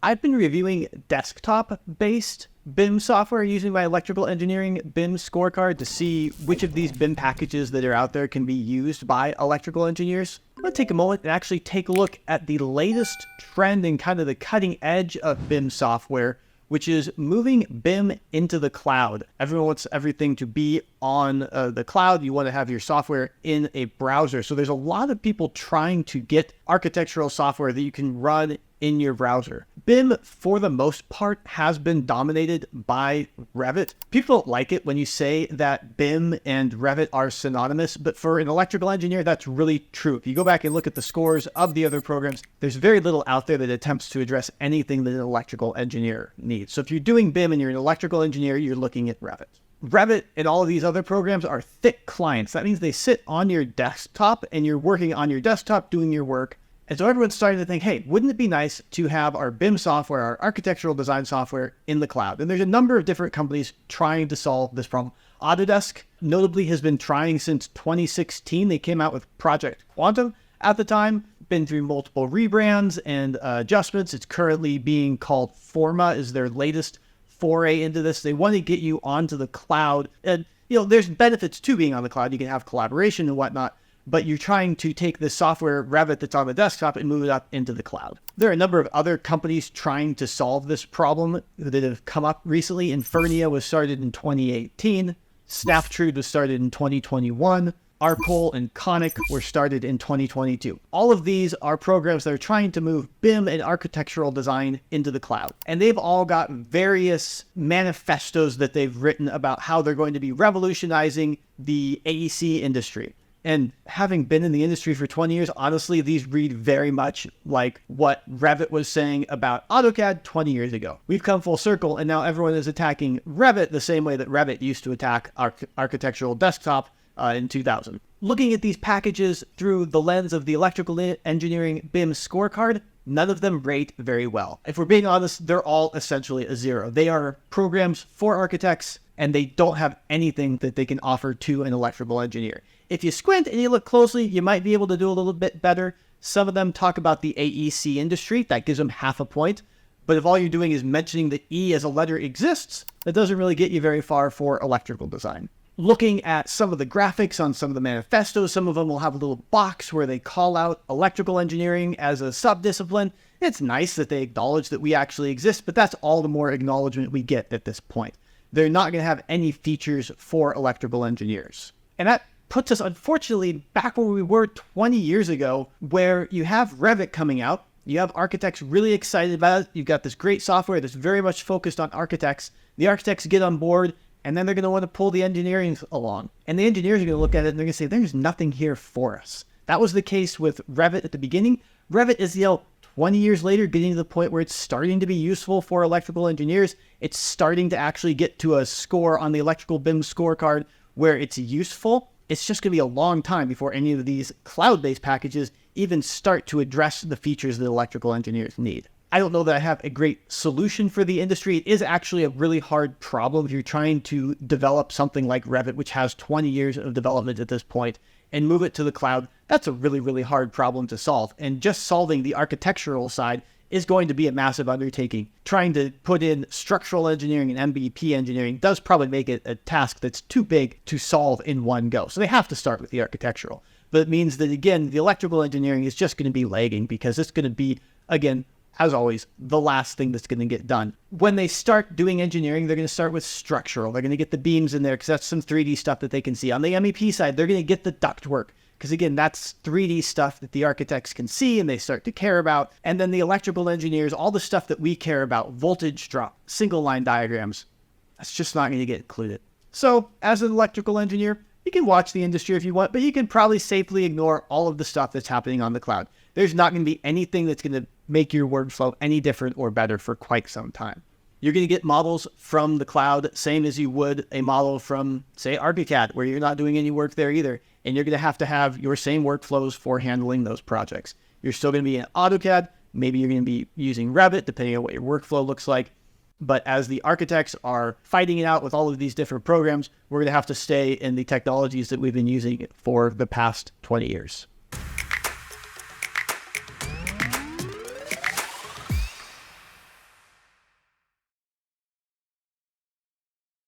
I've been reviewing desktop-based BIM software using my Electrical Engineering BIM Scorecard to see which of these BIM packages that are out there can be used by electrical engineers. I'm going to take a moment and actually take a look at the latest trend and kind of the cutting edge of BIM software, which is moving BIM into the cloud. Everyone wants everything to be on the cloud. You want to have your software in a browser. So there's a lot of people trying to get architectural software that you can run in your browser. BIM, for the most part, has been dominated by Revit. People don't like it when you say that BIM and Revit are synonymous, but for an electrical engineer, that's really true. If you go back and look at the scores of the other programs, there's very little out there that attempts to address anything that an electrical engineer needs. So if you're doing BIM and you're an electrical engineer, you're looking at Revit. Revit and all of these other programs are thick clients. That means they sit on your desktop and you're working on your desktop doing your work. And so everyone's starting to think, hey, wouldn't it be nice to have our BIM software, our architectural design software in the cloud? And there's a number of different companies trying to solve this problem. Autodesk notably has been trying since 2016. They came out with Project Quantum at the time, been through multiple rebrands and adjustments. It's currently being called Forma, is their latest foray into this. They want to get you onto the cloud. And, there's benefits to being on the cloud. You can have collaboration and whatnot. But you're trying to take this software, Revit, that's on the desktop and move it up into the cloud. There are a number of other companies trying to solve this problem that have come up recently. Infernia was started in 2018. Snaftrude was started in 2021. Arcol and Conic were started in 2022. All of these are programs that are trying to move BIM and architectural design into the cloud. And they've all got various manifestos that they've written about how they're going to be revolutionizing the AEC industry. And having been in the industry for 20 years, honestly, these read very much like what Revit was saying about AutoCAD 20 years ago. We've come full circle, and now everyone is attacking Revit the same way that Revit used to attack architectural desktop in 2000. Looking at these packages through the lens of the Electrical Engineering BIM Scorecard, none of them rate very well. If we're being honest, they're all essentially a 0. They are programs for architects, and they don't have anything that they can offer to an electrical engineer. If you squint and you look closely, you might be able to do a little bit better. Some of them talk about the AEC industry. That gives them half a point. But if all you're doing is mentioning the E as a letter exists, that doesn't really get you very far for electrical design. Looking at some of the graphics on some of the manifestos, some of them will have a little box where they call out electrical engineering as a subdiscipline. It's nice that they acknowledge that we actually exist, but that's all the more acknowledgement we get at this point. They're not going to have any features for electrical engineers. And that puts us, unfortunately, back where we were 20 years ago, where you have Revit coming out. You have architects really excited about it. You've got this great software that's very much focused on architects. The architects get on board, and then they're going to want to pull the engineering along. And the engineers are going to look at it, and they're going to say, there's nothing here for us. That was the case with Revit at the beginning. Revit is, 20 years later, getting to the point where it's starting to be useful for electrical engineers. It's starting to actually get to a score on the Electrical BIM Scorecard where it's useful. It's just going to be a long time before any of these cloud-based packages even start to address the features that electrical engineers need. I don't know that I have a great solution for the industry. It is actually a really hard problem if you're trying to develop something like Revit, which has 20 years of development at this point, and move it to the cloud. That's a really, really hard problem to solve. And just solving the architectural side is going to be a massive undertaking. Trying to put in structural engineering and MVP engineering does probably make it a task that's too big to solve in one go. So they have to start with the architectural. But it means that, again, the electrical engineering is just going to be lagging because it's going to be, again, as always, the last thing that's going to get done. When they start doing engineering, they're going to start with structural. They're going to get the beams in there because that's some 3D stuff that they can see. On the MEP side, they're going to get the ductwork because, again, that's 3D stuff that the architects can see and they start to care about. And then the electrical engineers, all the stuff that we care about, voltage drop, single line diagrams, that's just not going to get included. So as an electrical engineer, you can watch the industry if you want, but you can probably safely ignore all of the stuff that's happening on the cloud. There's not going to be anything that's going to make your workflow any different or better for quite some time. You're going to get models from the cloud, same as you would a model from, say, ArchiCAD, where you're not doing any work there either. And you're going to have your same workflows for handling those projects. You're still going to be in AutoCAD. Maybe you're going to be using Revit, depending on what your workflow looks like. But as the architects are fighting it out with all of these different programs, we're going to have to stay in the technologies that we've been using for the past 20 years.